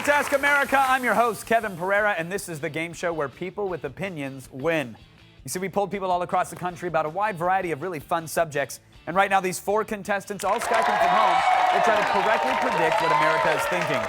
Let's Ask America. I'm your host, Kevin Pereira, and this is the game show where people with opinions win. You see, we polled people all across the country about a wide variety of really fun subjects, and right now these 4 contestants, all Skyping from home, will try to correctly predict what America is thinking.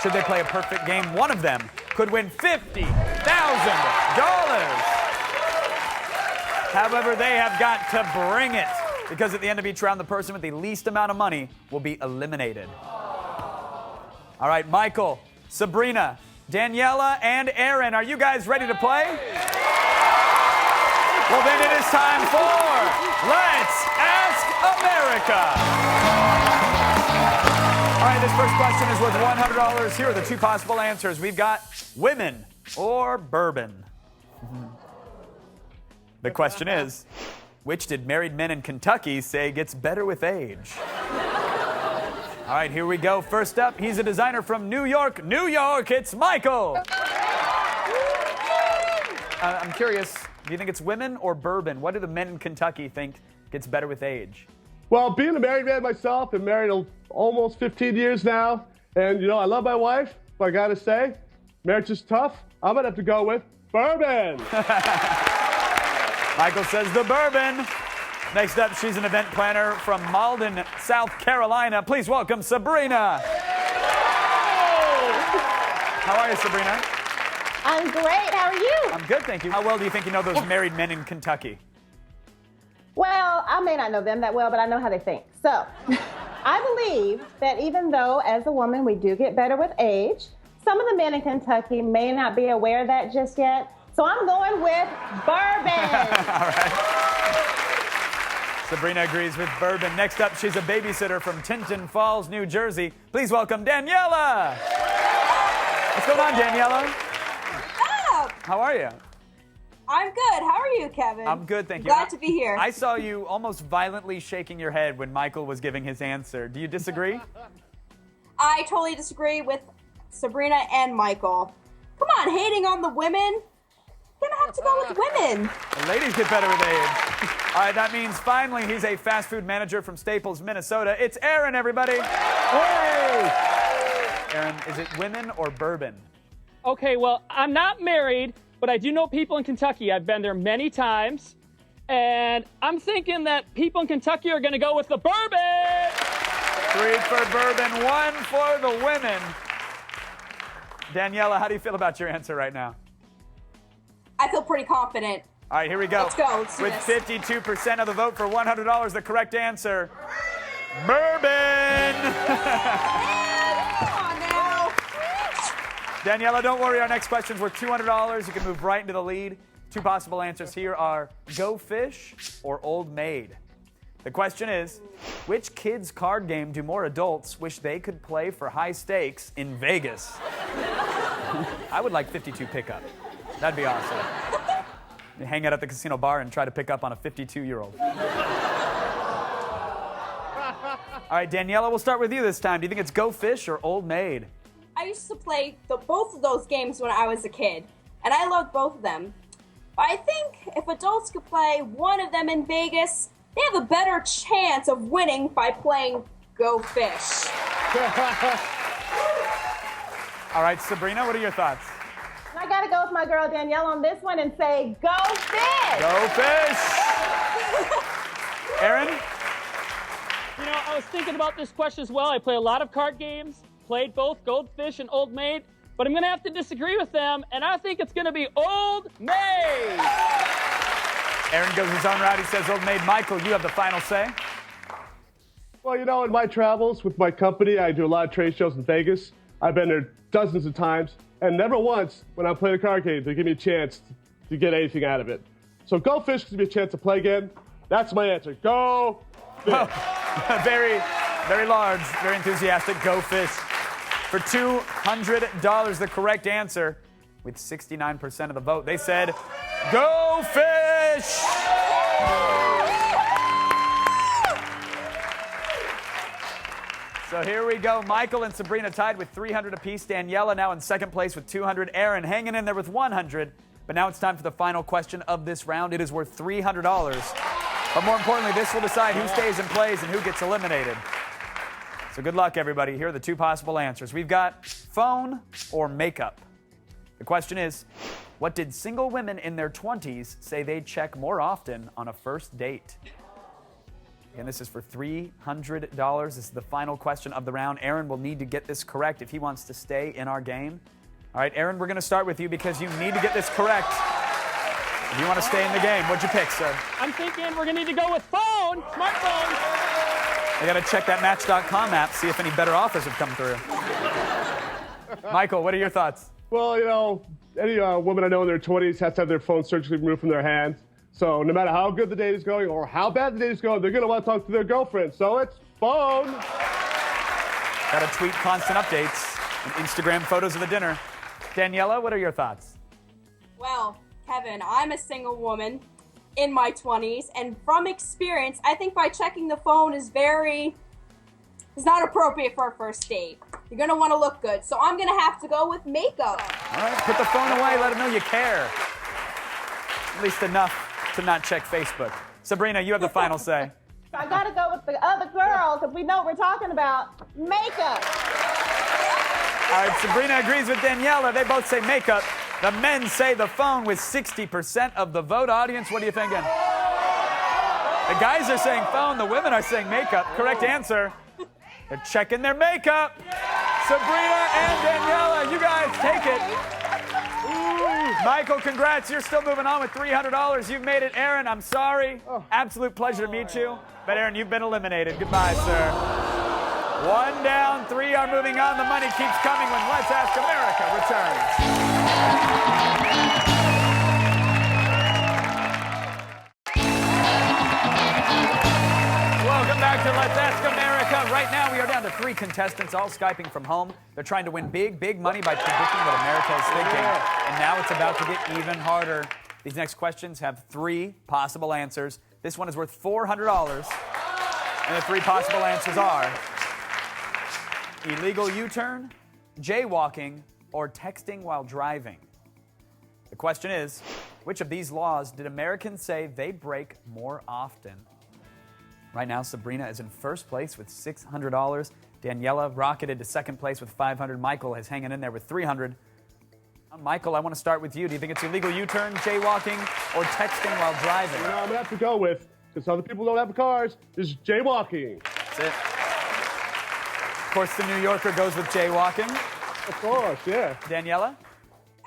Should they play a perfect game, one of them could win $50,000. However, they have got to bring it, because at the end of each round, the person with the least amount of money will be eliminated. All right, Michael, Sabrina, Daniela, and Aaron, are you guys ready to play? Well, then it is time for Let's Ask America. All right, this first question is worth $100. Here are the 2 possible answers. We've got women or bourbon. The question is, which did married men in Kentucky say gets better with age? All right, here we go. First up, he's a designer from New York. New York, it's Michael. I'm curious, do you think it's women or bourbon? What do the men in Kentucky think gets better with age? Well, being a married man myself, been married almost 15 years now. And, I love my wife, but I got to say, marriage is tough. I'm going to have to go with bourbon. Michael says the bourbon. Next up, she's an event planner from Malden, South Carolina. Please welcome Sabrina. How are you, Sabrina? I'm great. How are you? I'm good, thank you. How well do you think you know those married men in Kentucky? Well, I may not know them that well, but I know how they think. So, I believe that even though, as a woman, we do get better with age, some of the men in Kentucky may not be aware of that just yet. So I'm going with bourbon. All right. Sabrina agrees with bourbon. Next up, she's a babysitter from Tinton Falls, New Jersey. Please welcome Daniela. What's going on, Daniela? What's up? How are you? I'm good. How are you, Kevin? I'm good, thank you. Glad to be here. I saw you almost violently shaking your head when Michael was giving his answer. Do you disagree? I totally disagree with Sabrina and Michael. Come on, hating on the women. Gonna have to go with women. The ladies get better with age. All right, that means finally he's a fast food manager from Staples, Minnesota. It's Aaron, everybody. Hey! Aaron, is it women or bourbon? Okay, well, I'm not married, but I do know people in Kentucky. I've been there many times, and I'm thinking that people in Kentucky are going to go with the bourbon. 3 for bourbon, 1 for the women. Daniela, how do you feel about your answer right now? I feel pretty confident. All right, here we go. Let's go. Let's do With this. 52% of the vote for $100, the correct answer, bourbon. Come on now. Daniela, don't worry. Our next question's worth $200. You can move right into the lead. 2 possible answers here are Go Fish or Old Maid. The question is, which kids' card game do more adults wish they could play for high stakes in Vegas? I would like 52 pickup. That'd be awesome. You hang out at the casino bar and try to pick up on a 52-year-old. All right, Daniela, we'll start with you this time. Do you think it's Go Fish or Old Maid? I used to play both of those games when I was a kid, and I loved both of them. But I think if adults could play one of them in Vegas, they have a better chance of winning by playing Go Fish. All right, Sabrina, what are your thoughts? I got to go with my girl Danielle on this one and say, go fish! Go Fish! Aaron? I was thinking about this question as well. I play a lot of card games, played both Goldfish and Old Maid, but I'm going to have to disagree with them, and I think it's going to be Old Maid. Aaron goes his own route. He says Old Maid. Michael, you have the final say. Well, in my travels with my company, I do a lot of trade shows in Vegas. I've been there dozens of times, and never once when I'm playing a card game they give me a chance to get anything out of it. So Go Fish gives me a chance to play again. That's my answer. Go Fish. Oh, very, very large, very enthusiastic. Go Fish. For $200, the correct answer, with 69% of the vote. They said, Go Fish! So here we go. Michael and Sabrina tied with 300 apiece. Daniela now in second place with 200. Aaron hanging in there with 100. But now it's time for the final question of this round. It is worth $300. But more importantly, this will decide who stays and plays and who gets eliminated. So good luck, everybody. Here are the 2 possible answers. We've got phone or makeup? The question is, what did single women in their 20s say they'd check more often on a first date? And this is for $300. This is the final question of the round. Aaron will need to get this correct if he wants to stay in our game. All right, Aaron, we're going to start with you because you need to get this correct if you want to stay in the game. What'd you pick, sir? I'm thinking we're going to need to go with phone, smartphone. I got to check that Match.com app, see if any better offers have come through. Michael, what are your thoughts? Well, any woman I know in their 20s has to have their phone surgically removed from their hands. So no matter how good the date is going or how bad the date is going, they're going to want to talk to their girlfriend. So it's phone. Got to tweet constant updates and Instagram photos of the dinner. Daniela, what are your thoughts? Well, Kevin, I'm a single woman in my 20s, and from experience, I think by checking the phone is not appropriate for a first date. You're going to want to look good, so I'm going to have to go with makeup. All right, put the phone away, let them know you care. At least enough to not check Facebook. Sabrina, you have the final say. I gotta go with the other girl because we know we're talking about makeup. All right, Sabrina agrees with Daniela. They both say makeup. The men say the phone with 60% of the vote. Audience, what are you thinking? The guys are saying phone, the women are saying makeup. Correct answer. They're checking their makeup. Sabrina and Daniela, you guys take it. Michael, congrats. You're still moving on with $300. You've made it. Aaron, I'm sorry. Absolute pleasure to meet you. But Aaron, you've been eliminated. Goodbye, sir. 1 down, 3 are moving on. The money keeps coming when Let's Ask America returns. Welcome back to Let's Ask America. Right now, we are down to 3 contestants, all Skyping from home. They're trying to win big, big money by predicting what America is thinking. And now it's about to get even harder. These next questions have 3 possible answers. This one is worth $400. And the 3 possible answers are illegal U-turn, jaywalking, or texting while driving. The question is, which of these laws did Americans say they break more often? Right now, Sabrina is in first place with $600. Daniela rocketed to second place with $500. Michael is hanging in there with $300. Michael, I want to start with you. Do you think it's illegal U-turn, jaywalking, or texting while driving? I'm going to have to go with, because other people don't have cars, is jaywalking. That's it. Of course, the New Yorker goes with jaywalking. Of course, yeah. Daniela?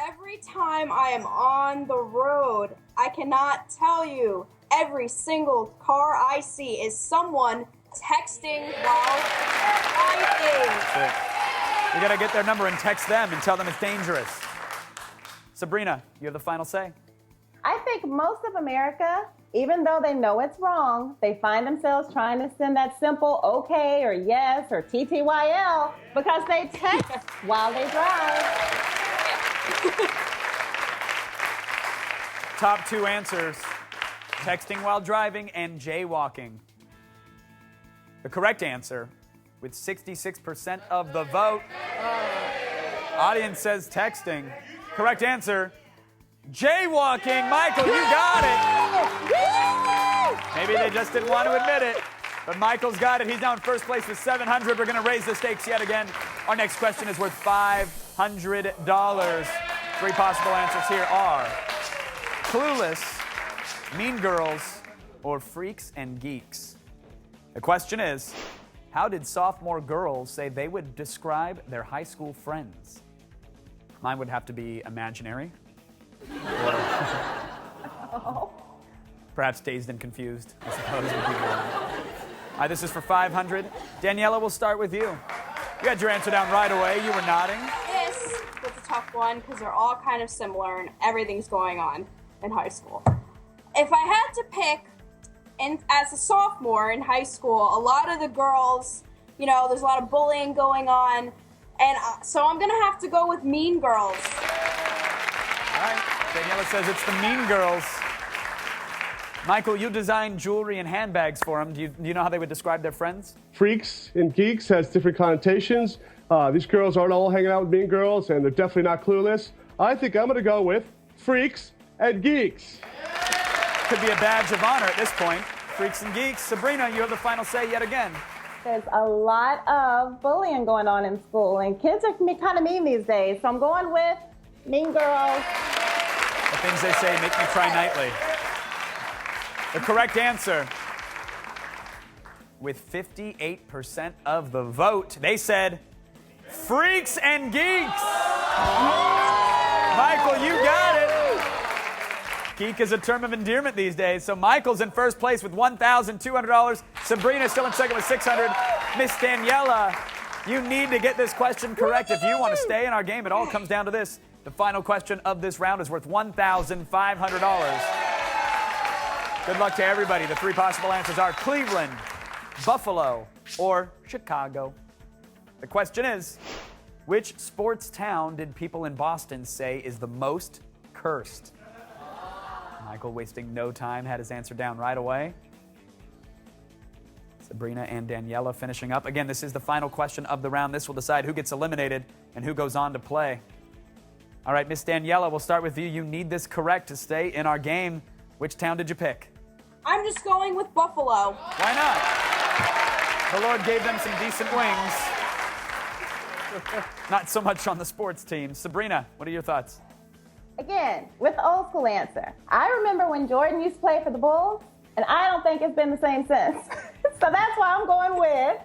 Every time I am on the road, I cannot tell you, every single car I see is someone texting while driving. That's it. You got to get their number and text them and tell them it's dangerous. Sabrina, you have the final say. I think most of America, even though they know it's wrong, they find themselves trying to send that simple okay or yes or TTYL because they text while they drive. Top 2 answers, texting while driving and jaywalking. The correct answer, with 66% of the vote, audience says texting. Correct answer, jaywalking. Michael, you got it. Maybe they just didn't want to admit it, but Michael's got it. He's now in first place with $700. We're going to raise the stakes yet again. Our next question is worth $500. 3 possible answers here are Clueless, Mean Girls, or Freaks and Geeks. The question is, how did sophomore girls say they would describe their high school friends? Mine would have to be imaginary. Perhaps dazed and confused, I suppose. Would be All right, this is for $500. Daniela, we'll start with you. You had your answer down right away. You were nodding. This was a tough one because they're all kind of similar and everything's going on in high school. If I had to pick, as a sophomore in high school, a lot of the girls, there's a lot of bullying going on, and so I'm going to have to go with Mean Girls. All right, Daniela says it's the Mean Girls. Michael, you designed jewelry and handbags for them. Do you know how they would describe their friends? Freaks and geeks has different connotations. These girls aren't all hanging out with mean girls, and they're definitely not clueless. I think I'm going to go with freaks and geeks. Could be a badge of honor at this point. Freaks and Geeks. Sabrina, you have the final say yet again. There's a lot of bullying going on in school, and kids are kind of mean these days. So I'm going with Mean Girls. The things they say make me cry nightly. The correct answer, with 58% of the vote, they said Freaks and Geeks. Michael, you got it. Geek is a term of endearment these days. So Michael's in first place with $1,200. Sabrina still in second with $600. Miss Daniela, you need to get this question correct if you want to stay in our game. It all comes down to this. The final question of this round is worth $1,500. Good luck to everybody. The three possible answers are Cleveland, Buffalo, or Chicago. The question is, which sports town did people in Boston say is the most cursed? Michael, wasting no time, had his answer down right away. Sabrina and Daniela finishing up. Again, this is the final question of the round. This will decide who gets eliminated and who goes on to play. All right, Miss Daniela, we'll start with you. You need this correct to stay in our game. Which town did you pick? I'm just going with Buffalo. Why not? The Lord gave them some decent wings. Not so much on the sports team. Sabrina, what are your thoughts? Again, with the old school answer. I remember when Jordan used to play for the Bulls, and I don't think it's been the same since. So that's why I'm going with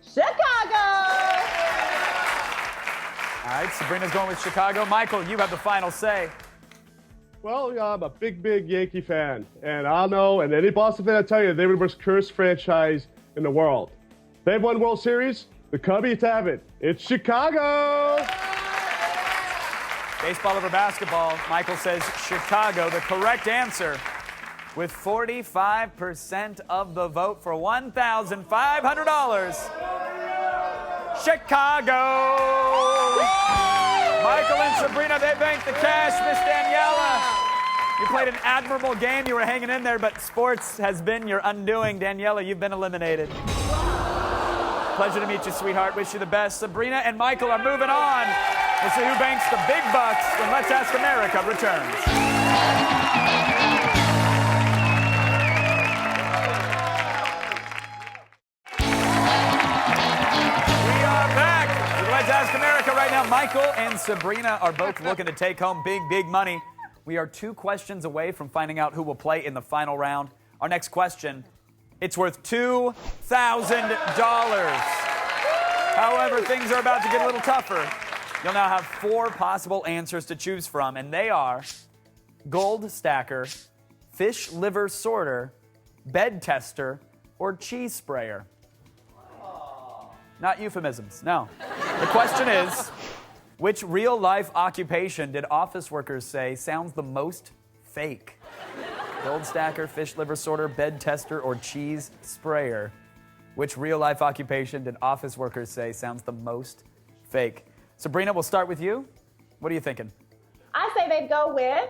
Chicago. All right, Sabrina's going with Chicago. Michael, you have the final say. Well, I'm a big Yankee fan, and I'll know, and any Boston fan, I tell you, they were the most cursed franchise in the world. They've won World Series. The Cubbies have it. It's Chicago. Baseball over basketball. Michael says Chicago. The correct answer, with 45% of the vote for $1,500. Chicago. Michael and Sabrina, they banked the cash. Miss Daniela, you played an admirable game. You were hanging in there, but sports has been your undoing. Daniela, you've been eliminated. Pleasure to meet you, sweetheart. Wish you the best. Sabrina and Michael are moving on. We'll see who banks the big bucks when Let's Ask America returns. We are back with Let's Ask America right now. Michael and Sabrina are both looking to take home big money. We are 2 questions away from finding out who will play in the final round. Our next question, it's worth $2,000. However, things are about to get a little tougher. You'll now have 4 possible answers to choose from, and they are gold stacker, fish liver sorter, bed tester, or cheese sprayer. Not euphemisms, no. The question is, which real-life occupation did office workers say sounds the most fake? Gold stacker, fish liver sorter, bed tester, or cheese sprayer? Which real-life occupation did office workers say sounds the most fake? Sabrina, we'll start with you. What are you thinking? I say they'd go with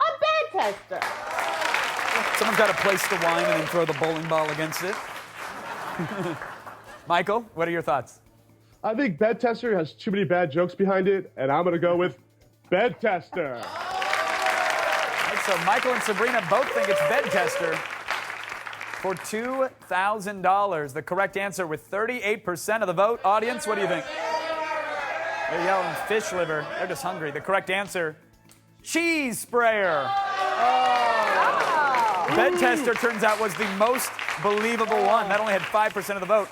a bed tester. Someone's got to place the wine and then throw the bowling ball against it. Michael, what are your thoughts? I think bed tester has too many bad jokes behind it, and I'm going to go with bed tester. So Michael and Sabrina both think it's bed tester for $2,000. The correct answer with 38% of the vote. Audience, what do you think? They're yelling fish liver. They're just hungry. The correct answer, cheese sprayer. Oh. Bed tester turns out was the most believable one. That only had 5% of the vote.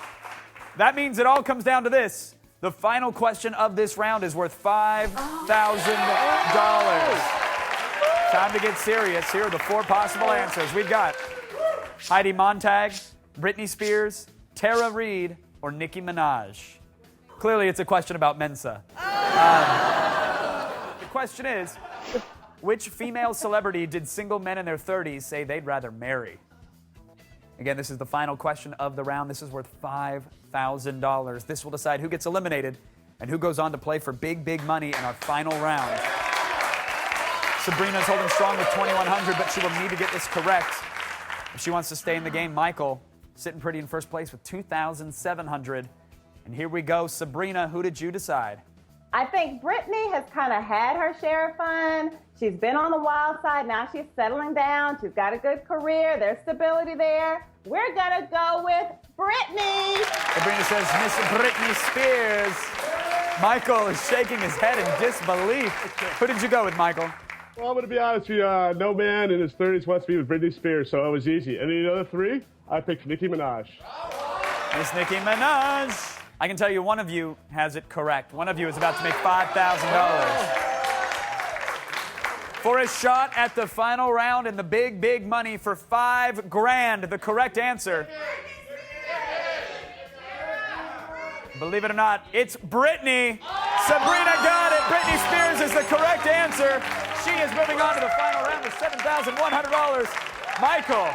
That means it all comes down to this. The final question of this round is worth $5,000. Time to get serious. Here are the 4 possible answers. We've got Heidi Montag, Britney Spears, Reid, or Nicki Minaj. Clearly, it's a question about Mensa. The question is, which female celebrity did single men in their 30s say they'd rather marry? Again, this is the final question of the round. This is worth $5,000. This will decide who gets eliminated and who goes on to play for big money in our final round. Sabrina's holding strong with $2,100, but she will need to get this correct if she wants to stay in the game. Michael sitting pretty in first place with $2,700. And here we go. Sabrina, who did you decide? I think Britney has kind of had her share of fun. She's been on the wild side. Now she's settling down. She's got a good career. There's stability there. We're going to go with Britney. Sabrina says Miss Britney Spears. Michael is shaking his head in disbelief. Who did you go with, Michael? Well, I'm going to be honest with you. No man in his 30s wants to be with Britney Spears, so it was easy. And the other three, I picked Nicki Minaj. Miss Nicki Minaj. I can tell you one of you has it correct. One of you is about to make $5,000. For a shot at the final round and the big, big money for $5,000, the correct answer, believe it or not, it's Britney. Sabrina got it. Britney Spears is the correct answer. She is moving on to the final round with $7,100. Michael,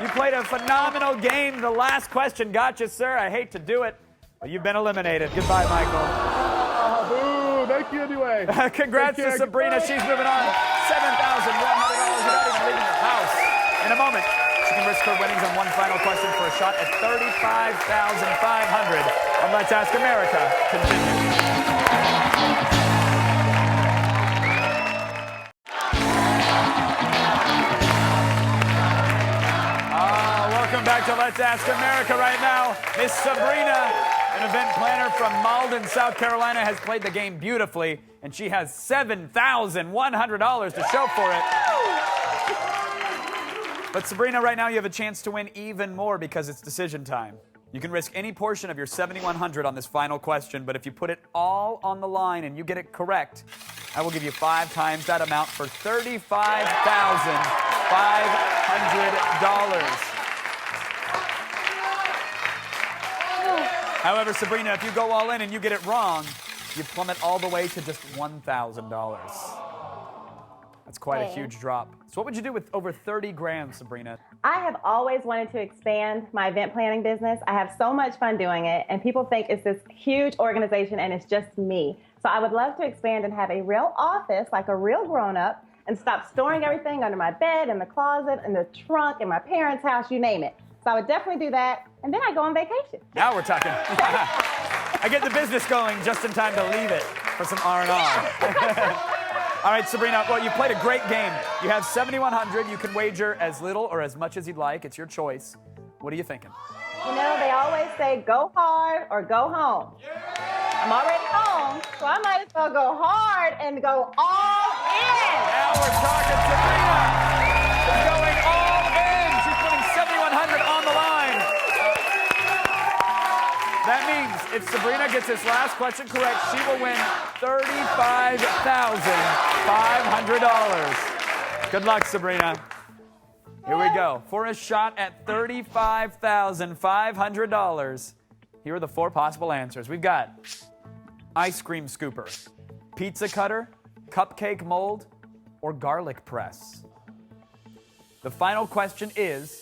you played a phenomenal game. The last question got you, sir. I hate to do it, but you've been eliminated. Goodbye, Michael. Oh, boo. Thank you anyway. Congrats to Sabrina. She's moving on. $7,100 without even leaving her house. In a moment, she can risk her winnings on one final question for a shot at $35,500. And Let's Ask America continues. Welcome back to Let's Ask America right now. Miss Sabrina, an event planner from Malden, South Carolina, has played the game beautifully, and she has $7,100 to show for it. But Sabrina, right now you have a chance to win even more because it's decision time. You can risk any portion of your $7,100 on this final question, but if you put it all on the line and you get it correct, I will give you 5 times that amount for $35,500. However, Sabrina, if you go all in and you get it wrong, you plummet all the way to just $1,000. That's quite a huge drop. So what would you do with over 30 grand, Sabrina? I have always wanted to expand my event planning business. I have so much fun doing it, and people think it's this huge organization and it's just me. So I would love to expand and have a real office, like a real grown-up, and stop storing everything under my bed, in the closet, in the trunk, in my parents' house, you name it. So I would definitely do that, and then I go on vacation. Now we're talking. I get the business going just in time to leave it for some R&R. All right, Sabrina, well, you played a great game. You have $7,100. You can wager as little or as much as you'd like. It's your choice. What are you thinking? You know, they always say go hard or go home. I'm already home, so I might as well go hard and go all in. Now we're talking. Sabrina is going all in. She's putting $7,100 on the line. That means if Sabrina gets this last question correct, she will win $35,500. Good luck, Sabrina. Here we go. For a shot at $35,500, here are the 4 possible answers. We've got ice cream scooper, pizza cutter, cupcake mold, or garlic press. The final question is,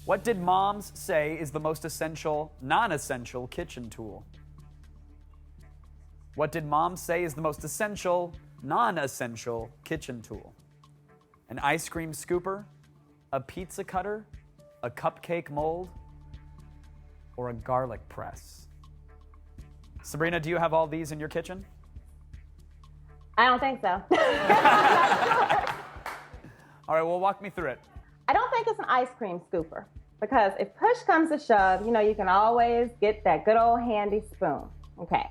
what did moms say is the most essential, non-essential kitchen tool? What did moms say is the most essential, non-essential kitchen tool? An ice cream scooper, a pizza cutter, a cupcake mold, or a garlic press? Sabrina, do you have all these in your kitchen? I don't think so. All right, well, walk me through it. I don't think it's an ice cream scooper because if push comes to shove, you know, you can always get that good old handy spoon. Okay.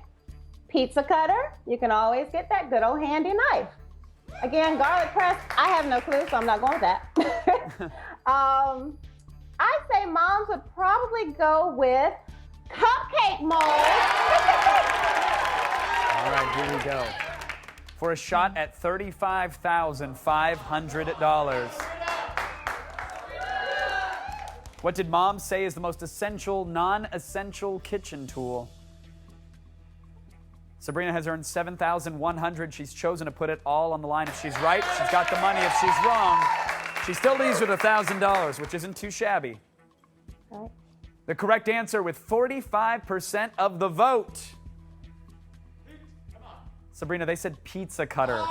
Pizza cutter, you can always get that good old handy knife. Again, garlic press, I have no clue, so I'm not going with that. I'd say moms would probably go with cupcake mold. All right, here we go. For a shot at $35,500. What did mom say is the most essential, non-essential kitchen tool? Sabrina has earned $7,100. She's chosen to put it all on the line. If she's right, she's got the money. If she's wrong, she still leaves with $1,000, which isn't too shabby. Right. The correct answer with 45% of the vote. Sabrina, they said pizza cutter.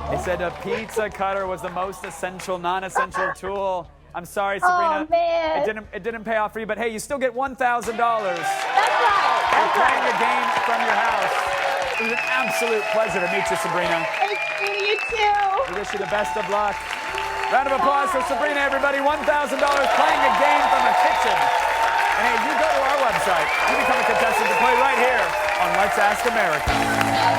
They said a pizza cutter was the most essential, non-essential tool. I'm sorry, Sabrina. Oh, man. It didn't pay off for you, but hey, you still get $1,000. That's right. You're playing your game from your house. It was an absolute pleasure to meet you, Sabrina. Thank you, you too. We wish you the best of luck. Round of applause for Sabrina, everybody. $1,000 playing a game from a kitchen. website. You become a contestant to play right here on Let's Ask America.